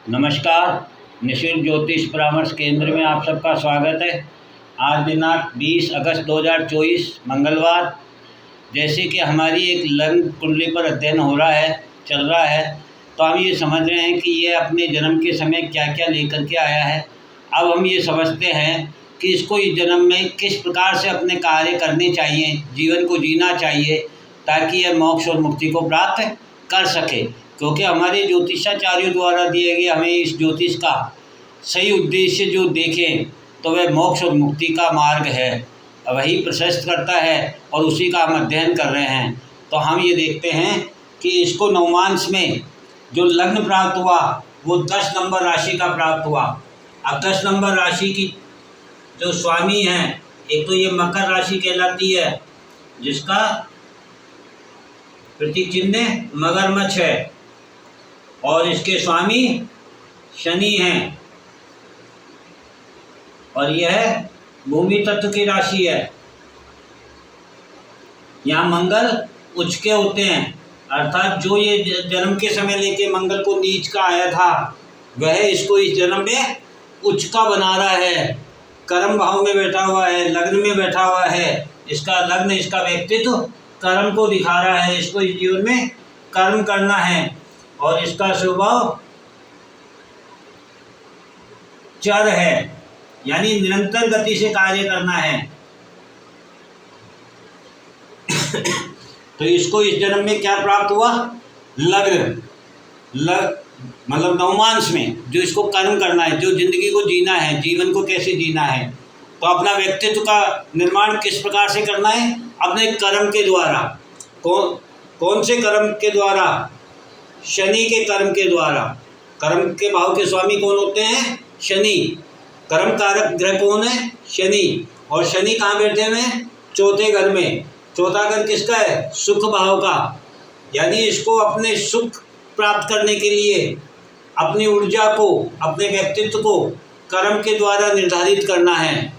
नमस्कार। निशुल्क ज्योतिष परामर्श केंद्र में आप सबका स्वागत है। आज दिनांक 20 अगस्त 2024 मंगलवार। जैसे कि हमारी एक लग्न कुंडली पर अध्ययन हो रहा है, चल रहा है, तो हम ये समझ रहे हैं कि ये अपने जन्म के समय क्या क्या लेकर के आया है। अब हम ये समझते हैं कि इसको इस जन्म में किस प्रकार से अपने कार्य करने चाहिए, जीवन को जीना चाहिए, ताकि यह मोक्ष और मुक्ति को प्राप्त कर सके। क्योंकि हमारे ज्योतिषाचार्यों द्वारा दिए गए हमें इस ज्योतिष का सही उद्देश्य जो देखें तो वह मोक्ष और मुक्ति का मार्ग है, वही प्रशस्त करता है और उसी का हम अध्ययन कर रहे हैं। तो हम ये देखते हैं कि इसको नवमांश में जो लग्न प्राप्त हुआ वो 10 नंबर राशि का प्राप्त हुआ। अब 10 नंबर राशि की जो स्वामी हैं, एक तो ये मकर राशि कहलाती है, जिसका प्रतीक चिन्ह मगरमच्छ है, और इसके स्वामी शनि हैं, और यह भूमि तत्व की राशि है। यहाँ मंगल उच्च के होते हैं, अर्थात जो ये जन्म के समय लेके मंगल को नीच का आया था वह इसको इस जन्म में उच्च का बना रहा है। कर्म भाव में बैठा हुआ है, लग्न में बैठा हुआ है। इसका लग्न, इसका व्यक्तित्व कर्म को दिखा रहा है। इसको इस जीवन में कर्म करना है और इसका स्वभाव चर है, यानी निरंतर गति से कार्य करना है। तो इसको इस जन्म में क्या प्राप्त हुआ? लग्न, मतलब नवमांश में जो इसको कर्म करना है, जो जिंदगी को जीना है, जीवन को कैसे जीना है। तो अपना व्यक्तित्व का निर्माण किस प्रकार से करना है? अपने कर्म के द्वारा। कौन से कर्म के द्वारा? शनि के कर्म के द्वारा। कर्म के भाव के स्वामी कौन होते हैं? शनि। कर्म कारक ग्रह कौन है? शनि। और शनि कहाँ बैठे हुए हैं? चौथे घर में। चौथा घर किसका है? सुख भाव का। यानी इसको अपने सुख प्राप्त करने के लिए अपनी ऊर्जा को, अपने व्यक्तित्व को कर्म के द्वारा निर्धारित करना है।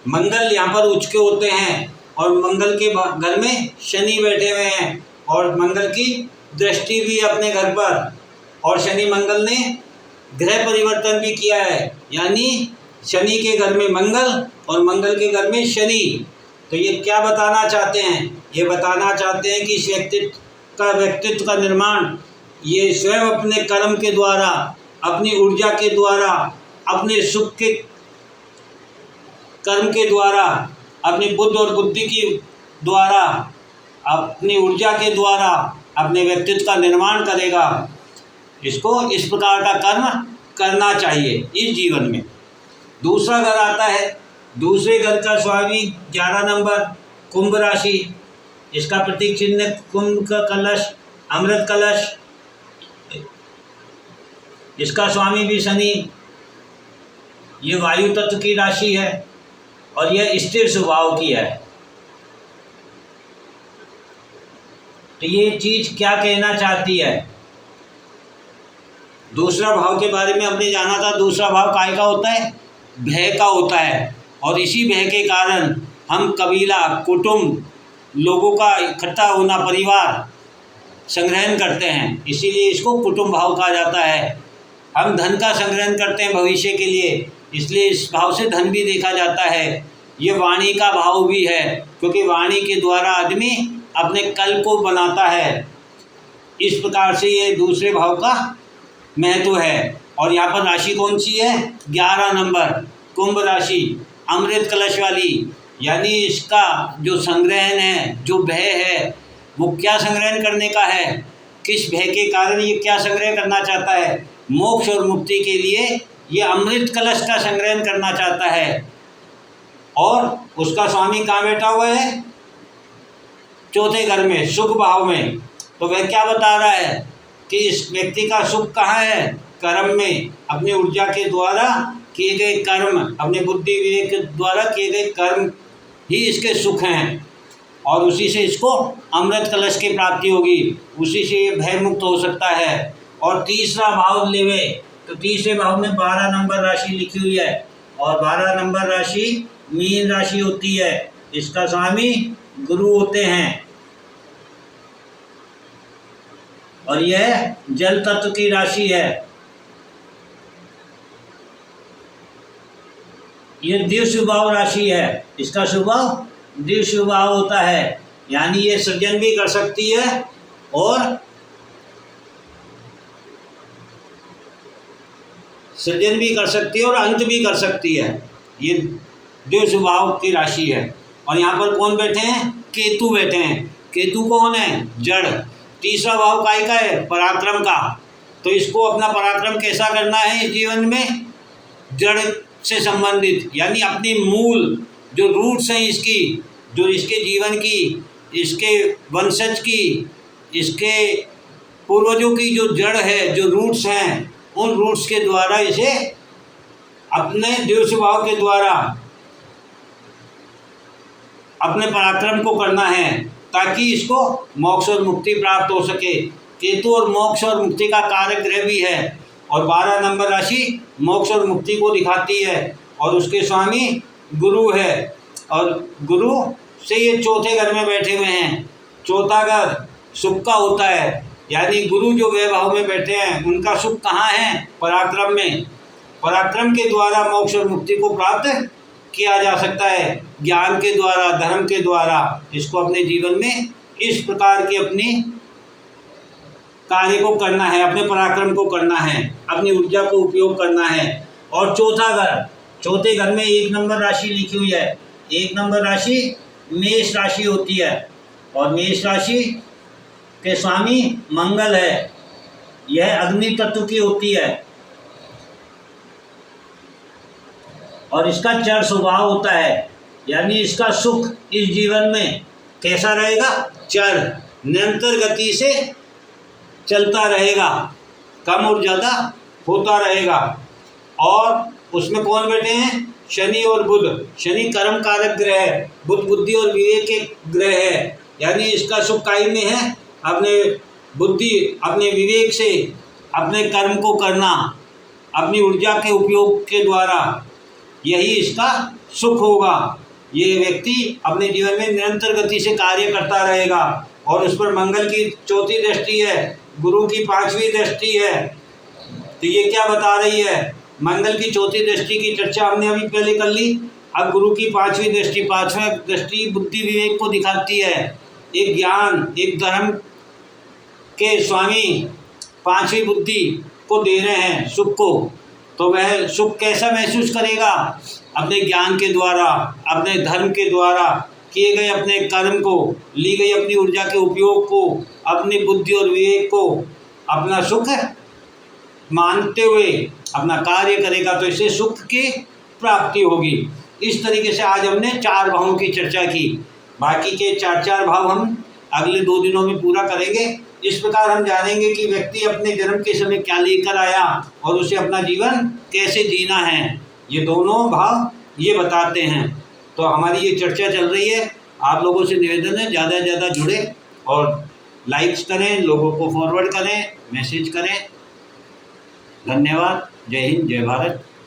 मंगल यहाँ पर उच्च के होते हैं और मंगल के घर में शनि बैठे हुए हैं, और मंगल की दृष्टि भी अपने घर पर, और शनि मंगल ने ग्रह परिवर्तन भी किया है, यानी शनि के घर में मंगल और मंगल के घर में शनि। तो ये क्या बताना चाहते हैं? ये बताना चाहते हैं कि इस व्यक्तित्व का निर्माण ये स्वयं अपने कर्म के द्वारा, अपनी ऊर्जा के द्वारा, अपने सुख के कर्म के द्वारा, अपनी बुद्धि और बुद्धि की द्वारा, अपनी ऊर्जा के द्वारा अपने व्यक्तित्व का निर्माण करेगा। इसको इस प्रकार का कर्म करना चाहिए इस जीवन में। दूसरा घर आता है, दूसरे घर का स्वामी 11 नंबर कुंभ राशि। इसका प्रतीक चिन्ह कुंभ का कलश, अमृत कलश। इसका स्वामी भी शनि। ये वायु तत्व की राशि है और यह स्थिर स्वभाव की है। तो ये चीज क्या कहना चाहती है? दूसरा भाव के बारे में हमने जाना था। दूसरा भाव काय का होता है? भय का होता है, और इसी भय के कारण हम कबीला, कुटुंब, लोगों का इकट्ठा होना, परिवार संग्रहण करते हैं, इसीलिए इसको कुटुंब भाव कहा जाता है। हम धन का संग्रहण करते हैं भविष्य के लिए, इसलिए इस भाव से धन भी देखा जाता है। ये वाणी का भाव भी है, क्योंकि वाणी के द्वारा आदमी अपने कल को बनाता है। इस प्रकार से ये दूसरे भाव का महत्व है। और यहाँ पर राशि कौन सी है? 11 नंबर कुंभ राशि, अमृत कलश वाली। यानी इसका जो संग्रहण है, जो भय है, वो क्या संग्रहण करने का है? किस भय के कारण ये क्या संग्रह करना चाहता है? मोक्ष और मुक्ति के लिए ये अमृत कलश का संग्रहण करना चाहता है। और उसका स्वामी कहाँ बैठा हुआ है? चौथे घर में, सुख भाव में। तो वह क्या बता रहा है कि इस व्यक्ति का सुख कहाँ है? कर्म में। अपनी ऊर्जा के द्वारा किए गए कर्म, अपने बुद्धि विवेक के द्वारा किए गए कर्म ही इसके सुख हैं, और उसी से इसको अमृत कलश की प्राप्ति होगी, उसी से ये भय मुक्त हो सकता है। और तीसरा भाव लेवे तो तीसरे भाव में 12 नंबर राशि लिखी हुई है, और 12 नंबर राशि मीन राशि होती है। इसका स्वामी गुरु होते हैं, और यह जल तत्व की राशि है। ये द्विस्वभाव राशि है, इसका स्वभाव द्विस्वभाव होता है, यानी ये सृजन भी कर सकती है और सृजन भी कर सकती है और अंत भी कर सकती है। ये द्विस्वभाव की राशि है। और यहाँ पर कौन बैठे हैं? केतु बैठे हैं। केतु कौन है? जड़। तीसरा भाव काय का है? पराक्रम का। तो इसको अपना पराक्रम कैसा करना है इस जीवन में? जड़ से संबंधित, यानी अपनी मूल जो रूट्स हैं इसकी, जो इसके जीवन की, इसके वंशज की, इसके पूर्वजों की जो जड़ है, जो रूट्स हैं, उन रूट्स के द्वारा इसे अपने द्विस्वभाव के द्वारा अपने पराक्रम को करना है, ताकि इसको मोक्ष और मुक्ति प्राप्त हो सके। केतु और मोक्ष और मुक्ति का कारक ग्रह भी है, और 12 नंबर राशि मोक्ष और मुक्ति को दिखाती है, और उसके स्वामी गुरु है। और गुरु से ये चौथे घर में बैठे हुए हैं। चौथा घर सुख का होता है, यानी गुरु जो वैभाव में बैठे हैं उनका सुख कहाँ है? पराक्रम में। पराक्रम के द्वारा मोक्ष और मुक्ति को प्राप्त किया जा सकता है, ज्ञान के द्वारा, धर्म के द्वारा। इसको अपने जीवन में इस प्रकार की अपनी कार्य को करना है, अपने पराक्रम को करना है, अपनी ऊर्जा को उपयोग करना है। और चौथा घर, चौथे घर में 1 नंबर राशि लिखी हुई है। 1 नंबर राशि मेष राशि होती है, और मेष राशि के स्वामी मंगल है। यह अग्नि तत्व की होती है, और इसका चर स्वभाव होता है, यानी इसका सुख इस जीवन में कैसा रहेगा? चर, निरंतर गति से चलता रहेगा, कम और ज़्यादा होता रहेगा। और उसमें कौन बैठे हैं? शनि और बुध। शनि कर्म कारक ग्रह है, बुध बुद्धि और विवेक के ग्रह है, यानी इसका सुख काय में है? अपने बुद्धि, अपने विवेक से अपने कर्म को करना, अपनी ऊर्जा के उपयोग के द्वारा, यही इसका सुख होगा। ये व्यक्ति अपने जीवन में निरंतर गति से कार्य करता रहेगा, और उस पर मंगल की चौथी दृष्टि है, गुरु की 5वीं दृष्टि है। तो ये क्या बता रही है? मंगल की चौथी दृष्टि की चर्चा हमने अभी पहले कर ली। अब गुरु की 5वीं दृष्टि, 5वां दृष्टि बुद्धि विवेक को दिखाती है। एक ज्ञान, एक धर्म के स्वामी 5वीं बुद्धि को दे रहे हैं, सुख को। तो वह सुख कैसा महसूस करेगा? अपने ज्ञान के द्वारा, अपने धर्म के द्वारा किए गए अपने कर्म को, ली गई अपनी ऊर्जा के उपयोग को, अपनी बुद्धि और विवेक को अपना सुख मानते हुए अपना कार्य करेगा, तो इससे सुख की प्राप्ति होगी। इस तरीके से आज हमने 4 भावों की चर्चा की। बाकी के 4 भाव हम अगले 2 दिनों में पूरा करेंगे। इस प्रकार हम जानेंगे कि व्यक्ति अपने जन्म के समय क्या लेकर आया और उसे अपना जीवन कैसे जीना है। ये दोनों भाव ये बताते हैं। तो हमारी ये चर्चा चल रही है। आप लोगों से निवेदन है ज़्यादा से ज़्यादा जुड़े और लाइक्स करें, लोगों को फॉरवर्ड करें, मैसेज करें। धन्यवाद। जय हिंद, जय भारत।